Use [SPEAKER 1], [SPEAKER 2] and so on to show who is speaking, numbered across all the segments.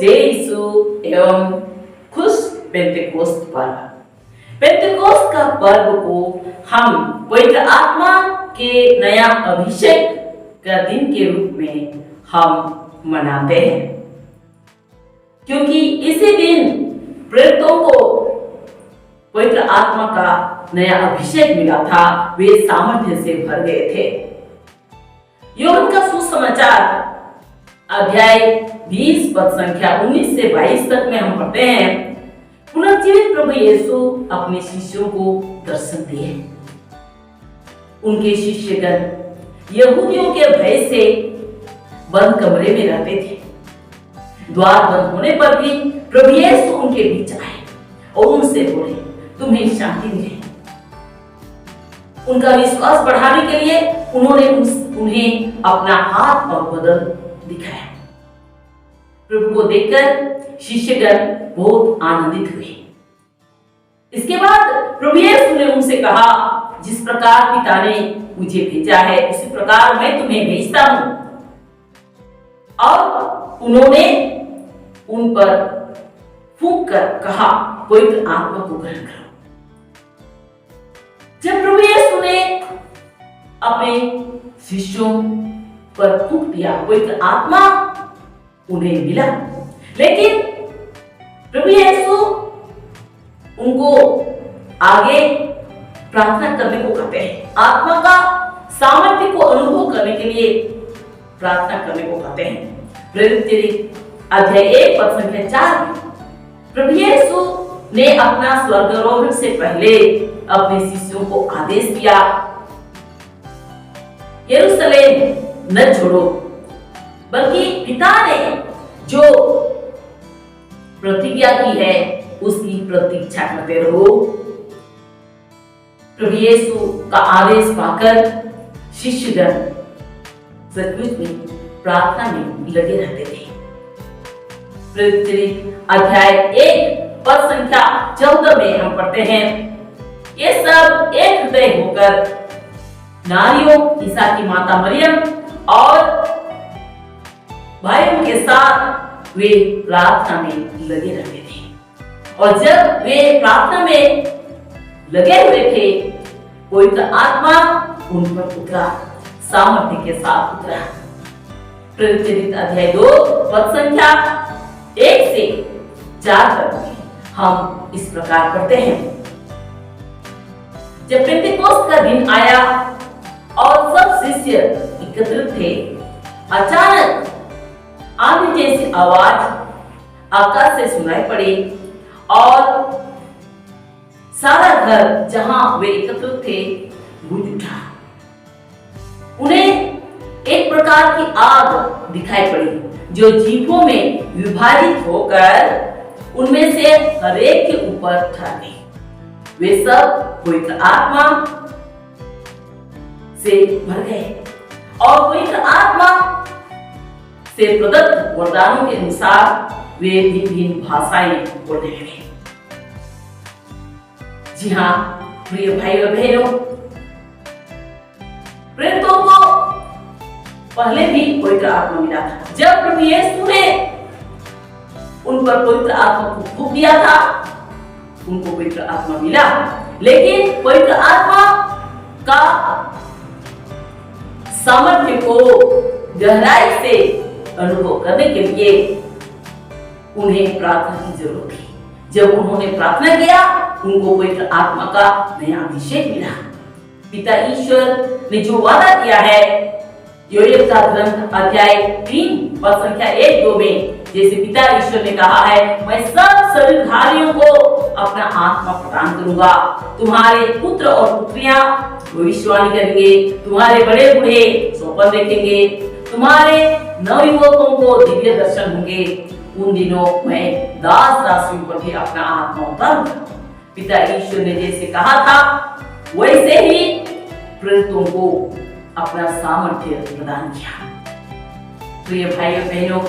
[SPEAKER 1] जय यीशु एवं खुश पेंतेकोस्त पर्व। पेंतेकोस्त का पर्व को हम पवित्र आत्मा के नया अभिषेक का दिन के रूप में हम मनाते हैं, क्योंकि इसी दिन प्रेरितों को पवित्र आत्मा का नया अभिषेक मिला था। वे सामर्थ्य से भर गए थे। यूहन्ना का सुसमाचार अध्याय 20 पद संख्या 19 से 22 तक में हम पढ़ते हैं, पुनर्जीवित प्रभु यीशु अपने शिष्यों को दर्शन दिए। उनके शिष्यगण यहूदियों के भय से बंद कमरे में रहते थे। द्वार बंद होने पर भी प्रभु यीशु उनके बीच आए और उनसे बोले, तुम्हें शांति मिले। उनका विश्वास बढ़ाने के लिए उन्होंने उन्हें अपना हाथ और बदन दिखाया। प्रभु को देखकर शिष्यगण बहुत आनंदित हुए। इसके बाद प्रभु यीशु ने उनसे कहा, जिस प्रकार पिता ने मुझे भेजा है उसी प्रकार मैं तुम्हें भेजता हूं। और उन्होंने उन पर फूंक कर कहा, पवित्र आत्मा को ग्रहण करो। जब प्रभु यीशु ने अपने शिष्यों पर फूंक दिया, पवित्र आत्मा उन्हें मिला। लेकिन प्रभु यीशु उनको आगे प्रार्थना करने को कहते हैं। आत्मा का सामर्थ्य को अनुभव करने के लिए प्रार्थना करने को कहते हैं। प्रेरित अध्याय 1 पद संख्या 4 में प्रभु यीशु ने अपना स्वर्गारोहण से पहले अपने शिष्यों को आदेश दिया, यरूशलेम न छोड़ो, बल्कि पिता ने जो प्रतिज्ञा की है उसकी प्रतीक्षा करते रहो। प्रभु यीशु का आदेश पाकर शिष्यगण सचमुच में प्रार्थना में लगे रहते थे। प्रेरित अध्याय 1 पद संख्या 14 में हम पढ़ते हैं, ये सब एक हृदय होकर नारियों ईसा की माता मरियम और भाइयों के साथ वे प्रार्थना में लगे रहते थे। और जब वे प्रार्थना में लगे हुए थे, पवित्र आत्मा उन पर उतरा, सामर्थ्य के साथ उतरा। प्रेरित अध्याय 2 पद संख्या 1 से 4 तक हम इस प्रकार पढ़ते हैं, जब पेंतेकोस्त का दिन आया और सब शिष्य एकत्रित थे, अचानक आंधी जैसी आवाज आकाश से सुनाई पड़ी और सारा घर जहां वे एकत्रित थे गूंज उठा। उन्हें एक प्रकार की आग दिखाई पड़ी जो जीभों में विभाजित होकर उनमें से हरेक के ऊपर ठहरी। वे सब पवित्र आत्मा से भर गए और पवित्र आत्मा से प्रदत्त वरदानों के अनुसार वे भिन्न भाषाएं बोलने लगे। जी हाँ प्रिय भाई और बहनों, प्रेरितों को पहले भी पवित्र आत्मा मिला था। जब प्रभु यीशु ने उन पर पवित्र आत्मा को फूंक दिया था, उनको पवित्र आत्मा मिला। लेकिन पवित्र आत्मा का सामर्थ्य को गहराई से अनुभव करने के लिए उन्हें प्रार्थना की जरूरत थी। जब उन्होंने प्रार्थना किया, उनको पवित्र आत्मा का नया अभिषेक मिला। पिता ईश्वर ने जो वादा किया है, योएल का ग्रंथ अध्याय 3 पद संख्या 1-2 में, जैसे पिता ईश्वर ने कहा है, मैं सब शरीरधारियों को अपना आत्मा प्रदान करूंगा। तुम्हारे पुत्र और पुत्रियां भविष्यवाणी करेंगे, तुम्हारे बड़े बूढ़े स्वप्न देखेंगे, तुम्हारे नवयुवकों को दिव्य दर्शन होंगे। उन दिनों मैं दास दासियों पर भी अपना आत्मा उतारूंगा। पिता ईश्वर ने जैसे कहा था, वैसे ही प्रेरितों को अपना सामर्थ्य प्रदान किया। प्रिय भाई और बहनों,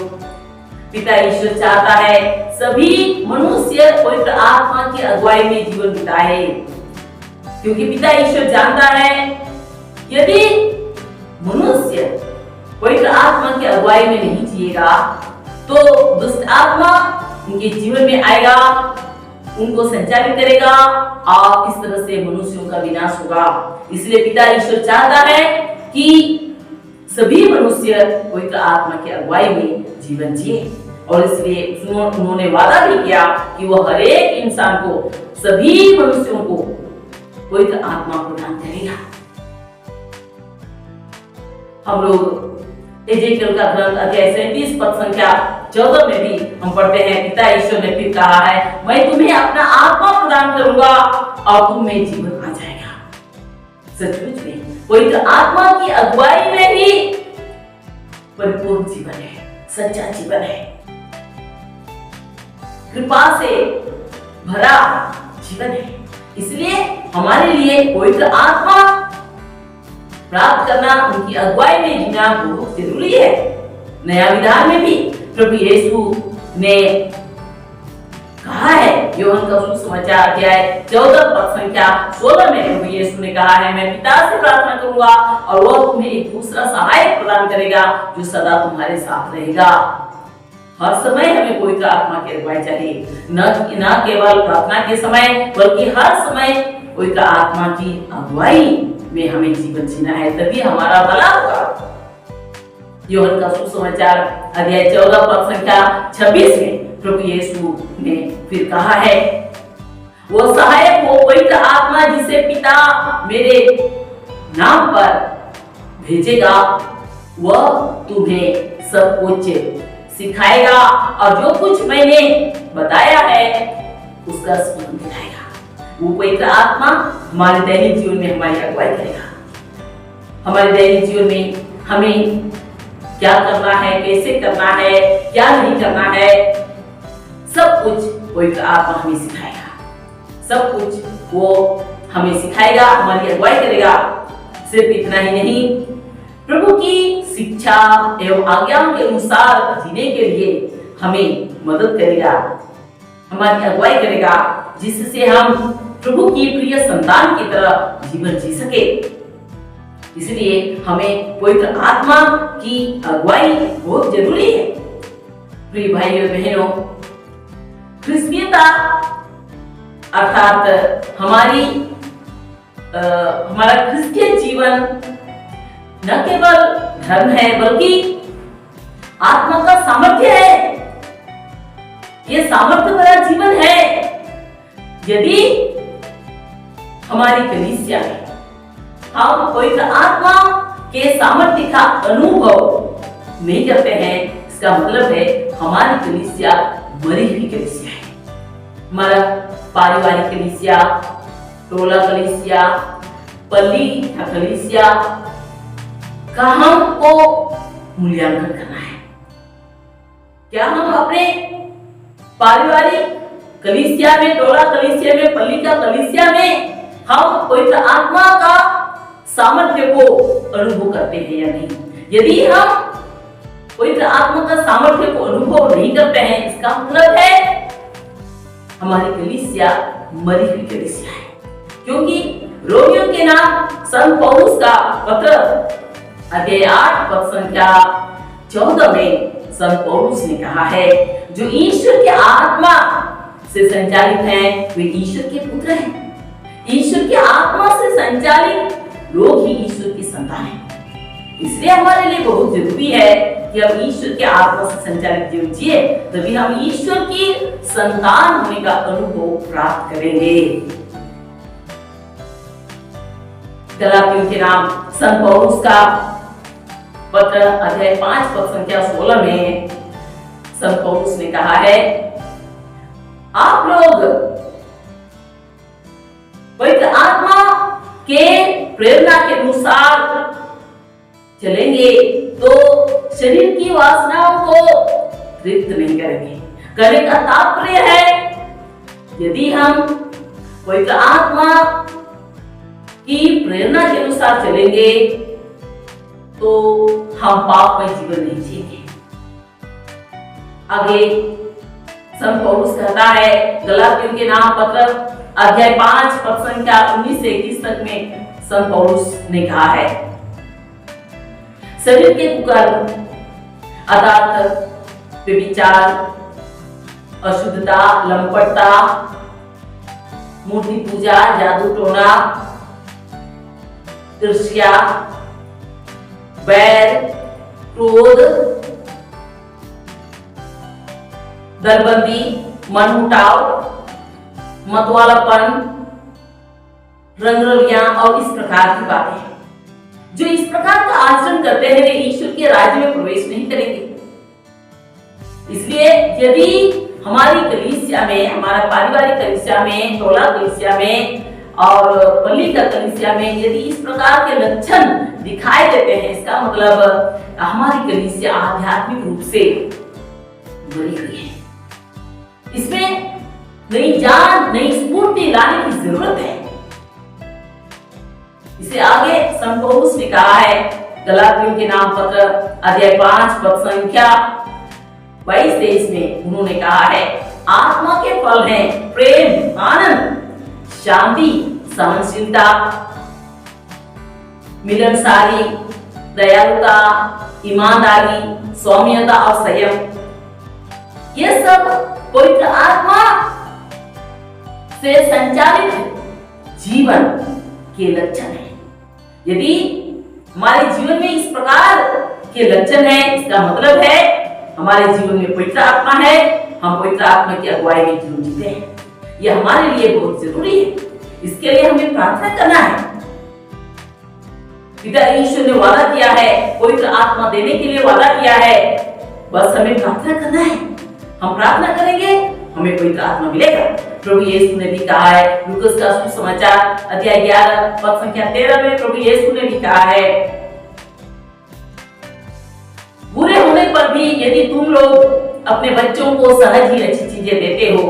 [SPEAKER 1] पिता ईश्वर चाहता है सभी मनुष्य पवित्र आत्मा की अगुवाई में जीवन बिताए, क्योंकि पिता ईश्वर जानता है यदि मनुष्य पवित्र आत्मा की अगुवाई में नहीं जिएगा तो दुष्ट आत्मा उनके जीवन में आएगा, उनको संचालित करेगा और इस तरह से मनुष्यों का विनाश होगा। इसलिए पिता ईश्वर चाहता है कि सभी मनुष्य पवित्र आत्मा की अगुवाई में जीवन जिए, और इसलिए उन्होंने वादा भी किया कि वो हर एक इंसान को, सभी मनुष्यों को पवित्र आत्मा प्रदान करेगा। हम लोग एजेकियल का ग्रंथ अध्याय 37 पद संख्या 14 में भी हम पढ़ते हैं, पिता ईश्वर ने फिर कहा है, मैं तुम्हें अपना आत्मा प्रदान करूंगा और तुम में जीवन आ जाएगा। सचमुच में पवित्र आत्मा की अगुवाई में ही परिपूर्ण जीवन है, सच्चा जीवन है, कृपा से भरा जीवन है। इसलिए हमारे लिए पवित्र आत्मा प्राप्त करना, उनकी अगुवाई में जीना बहुत जरूरी है। नया विधान में भी प्रभु यीशु ने कहा है, यूहन्ना का सुसमाचार अध्याय 14 पद संख्या 16 में प्रभु यीशु ने कहा है, मैं पिता से प्रार्थना करूंगा और वह तुम्हें एक दूसरा सहायक प्रदान करेगा जो सदा तुम्हारे साथ रहेगा। हर समय हमें पवित्र आत्मा की अगुवाई चाहिए, न केवल प्रार्थना के समय बल्कि हर समय पवित्र आत्मा की अगुवाई में हमें जीवन जीना है, तभी हमारा भला होगा। यूहन्ना का सुसमाचार अध्याय 14 पद संख्या 26 में प्रभु यीशु ने फिर कहा है, वो सहायक वो पवित्र आत्मा जिसे पिता मेरे नाम पर भेजेगा, वह तुम्हें सब कुछ सिखाएगा और जो कुछ मैंने बताया है उसका स्मरण दिलाएगा। वो पवित्र आत्मा हमारे दैनिक जीवन में हमारी अगुवाई करेगा। हमारे दैनिक जीवन में हमें क्या करना है, कैसे करना है, क्या नहीं करना है, सब कुछ पवित्र आत्मा हमें सिखाएगा। सब कुछ वो हमें सिखाएगा, हमारी अगुवाई करेगा। सिर्फ इतना ही नहीं, प्रभु की शिक्षा एवं आज्ञाओं के अनुसार जीने के लिए हमें मदद करेगा, हमारी अगुवाई करेगा, जिससे हम प्रभु की प्रिय संतान की तरह जीवन जी सके। इसलिए हमें पवित्र आत्मा की अगुवाई बहुत जरूरी है। प्रिय भाइयों बहनों, क्रिस्तीयता अर्थात हमारा क्रिश्चियन जीवन न केवल धर्म है बल्कि आत्मा का सामर्थ्य है। ये सामर्थ्य भरा जीवन है। यदि हमारी कलीसिया में हम पवित्र आत्मा के सामर्थ्य का अनुभव नहीं करते हैं, इसका मतलब है हमारी कलीसिया मरी हुई कलीसिया है। हमारा पारिवारिक कलीसिया, टोला कलीसिया, पल्ली कलीसिया का हमको मूल्यांकन करना है। क्या हम अपने पारिवारिक कलीसिया में, टोला कलीसिया में, पल्ली का कलीसिया में हम पवित्र आत्मा का सामर्थ्य को अनुभव करते हैं या नहीं? यदि हम पवित्र आत्मा का सामर्थ्य को अनुभव नहीं करते हैं, इसका मतलब है हमारी कलीसिया मरी हुई कलीसिया है। क्योंकि रोमियों के नाम संत पौलुस का पत्र अध्याय 8 पद संख्या 14 में संत पौलुस ने कहा है, जो ईश्वर की आत्मा से संचालित हैं वे ईश्वर के पुत्र हैं। ईश्वर की आत्मा से संचालित लोग ही ईश्वर की संतान हैं। इसलिए हमारे लिए बहुत जरूरी है कि हम ईश्वर के आत्मा से संचालित जीवन जिए, तभी हम ईश्वर की संतान होने का अनुभव प्राप्त करेंगे। गलातियों के नाम संत पौलुस का पत्र अध्याय 5 पद संख्या 16 में संत पौलुस ने कहा है, आप लोग पवित्र आत्मा के प्रेरणा के अनुसार चलेंगे तो शरीर की वासनाओं को तृप्त नहीं करेंगे। कहने का तात्पर्य है, यदि हम पवित्र आत्मा की प्रेरणा के अनुसार चलेंगे तो हम पाप में जीवन नहीं जिएंगे। आगे संत पौलुस कहता है, गलातियों के नाम पत्र अध्याय 5 पद संख्या 19 से 21 तक में संत पौलुस ने कहा है, शरीर के कुकर्म अर्थात व्यभिचार, अशुद्धता, लंपटता, मूर्ति पूजा, जादू टोना, ईर्ष्या, बैर, क्रोध, दलबंदी, मनमुटाव, मतवालापन, रंगरलियां और इस प्रकार की बातें। जो इस प्रकार का आचरण करते हैं वे ईश्वर के राज्य में प्रवेश नहीं करेंगे। इसलिए यदि हमारी कलीसिया में, हमारा पारिवारिक कलीसिया में, टोला कलीसिया में और पल्ली का कलीसिया में यदि इस प्रकार के लक्षण दिखाई देते हैं, इसका मतलब हमारी कलीसिया आध्यात्मिक रूप से बनी हुई है। इसमें नई जान, नई स्फूर्ति लाने की जरूरत है। इसे आगे संत पौलुस ने कहा है गलातियों के नाम पत्र अध्याय 5 पद संख्या 22-23 में उन्होंने कहा है, आत्मा के फल हैं प्रेम, आनंद, शांति, सहनशीलता, मिलनसारी, दयालुता, ईमानदारी, सौम्यता और संयम। ये सब पवित्र आत्मा से संचालित जीवन के लक्षण हैं। यदि हमारे जीवन में इस प्रकार के लक्षण हैं, इसका मतलब है हमारे जीवन में पवित्र आत्मा है, हम पवित्र आत्मा की अगुवाई में जीवन जीते हैं। यह हमारे लिए बहुत जरूरी है। इसके लिए हमें प्रार्थना करना है। पिता ईश्वर ने वादा किया है, पवित्र आत्मा देने के लिए वादा किया है, बस हमें प्रार्थना करना है। हम प्रार्थना करेंगे, हमें पवित्र आत्मा मिलेगा। प्रभु यीशु ने भी कहा है, लूकास का सुसमाचार अध्याय 11 पद संख्या 13 में प्रभु यीशु ने भी कहा है, बुरे होने पर भी यदि तुम लोग अपने बच्चों को सहज ही अच्छी चीजें देते हो,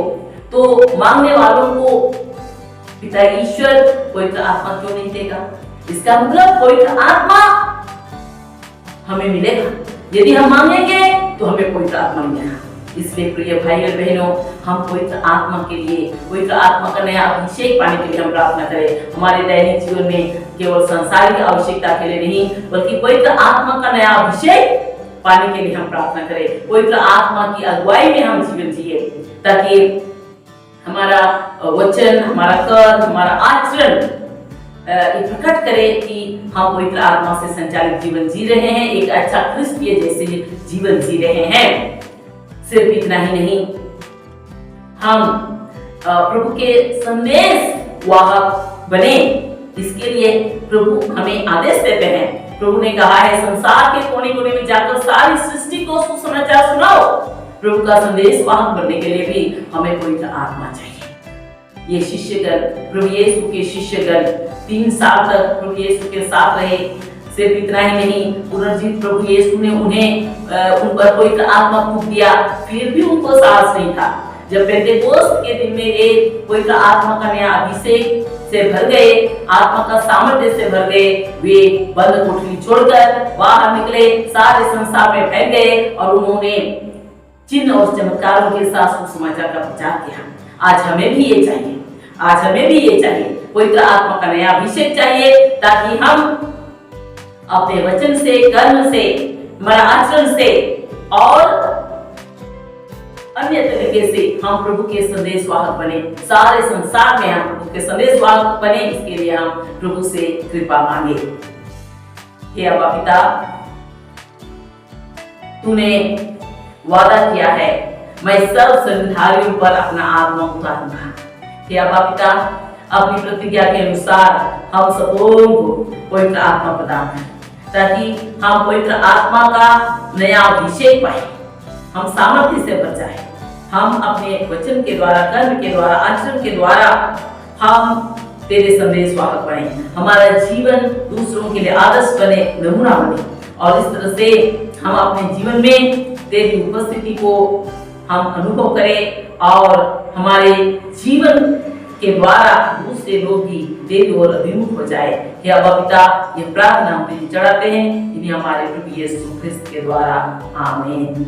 [SPEAKER 1] तो मांगने वालों को पिता ईश्वर पवित्र आत्मा क्यों नहीं देगा? इसका मतलब पवित्र आत्मा हमें मिलेगा। यदि हम मांगेंगे तो हमें पवित्र आत्मा मिलेगा। इसलिए प्रिय भाई और बहनों, हम पवित्र आत्मा के लिए, पवित्र आत्मा का नया अभिषेक पाने के लिए हम प्रार्थना करें। हमारे दैनिक जीवन में केवल सांसारिक आवश्यकता के लिए नहीं, बल्कि पवित्र आत्मा का नया अभिषेक पाने के लिए हम प्रार्थना करें। पवित्र आत्मा की अगुवाई में हम जीवन जिए, ताकि हमारा वचन, हमारा कर्म, हमारा आचरण ये प्रकट करे कि हम पवित्र आत्मा से संचालित जीवन जी रहे हैं, एक अच्छा क्रिस्तीय जैसे जीवन जी रहे हैं। सिर्फ इतना ही नहीं, हम प्रभु के संदेश वाहक बने, इसके लिए प्रभु हमें आदेश देते हैं। प्रभु ने कहा है, संसार के कोने कोने में जाकर सारी सृष्टि को सुसमाचार सुनाओ। प्रभु का संदेश वाहक बनने के लिए भी हमें पवित्र आत्मा चाहिए। ये शिष्यगण, प्रभु यीशु के शिष्यगण 3 साल तक प्रभु यीशु के साथ रहे। सिर्फ इतना ही नहीं, पुनर्जीवित प्रभु यीशु ने उन पर पवित्र आत्मा फूंक दिया, फिर भी उनको साहस नहीं था। जब पेंटेकोस्त के दिन में वे पवित्र आत्मा का नया अभिषेक से भर गए, आत्मा का सामर्थ्य से भर गए, वे बंद कोठरी छोड़कर बाहर निकले, सारे संसार में फैल गए और उन्होंने चिन्ह और चमत्कारों के साथ सुसमाचार का प्रचार किया। आज हमें भी ये चाहिए, आज हमें भी ये चाहिए, पवित्र आत्मा का नया अभिषेक चाहिए, ताकि हम अपने वचन से, कर्म से, हमारा आचरण से और अन्य तरीके से हम प्रभु के संदेश वाहक बने। सारे संसार में हम प्रभु के संदेश वाहक बने, इसके लिए हम प्रभु से कृपा मांगे। हे अब्बा पिता, तूने वादा किया है, मैं सब संधारियों पर अपना आत्मा उतारूंगा। हे अब्बा पिता, अपनी प्रतिज्ञा के अनुसार हम सबों को पवित्र आत्मा प्रदान करें, ताकि हम पवित्र आत्मा का नया अभिषेक पाए, हम सामर्थ्य से भर जाए, हम अपने वचन के द्वारा, कर्म के द्वारा, आचरण के द्वारा हम तेरे संदेश वाहक बने, हमारा जीवन दूसरों के लिए आदर्श बने, नमूना बने, और इस तरह से हम अपने जीवन में तेरी उपस्थिति को हम अनुभव करें और हमारे जीवन के द्वारा दूसरे लोग भी तेरी ओर अभिमुख हो जाए। हे अब्बा पिता, ये प्रार्थना हम तुझे चढ़ाते हैं, इन्हें हमारे प्रभु यीशु ख्रिस्त के द्वारा, आमीन।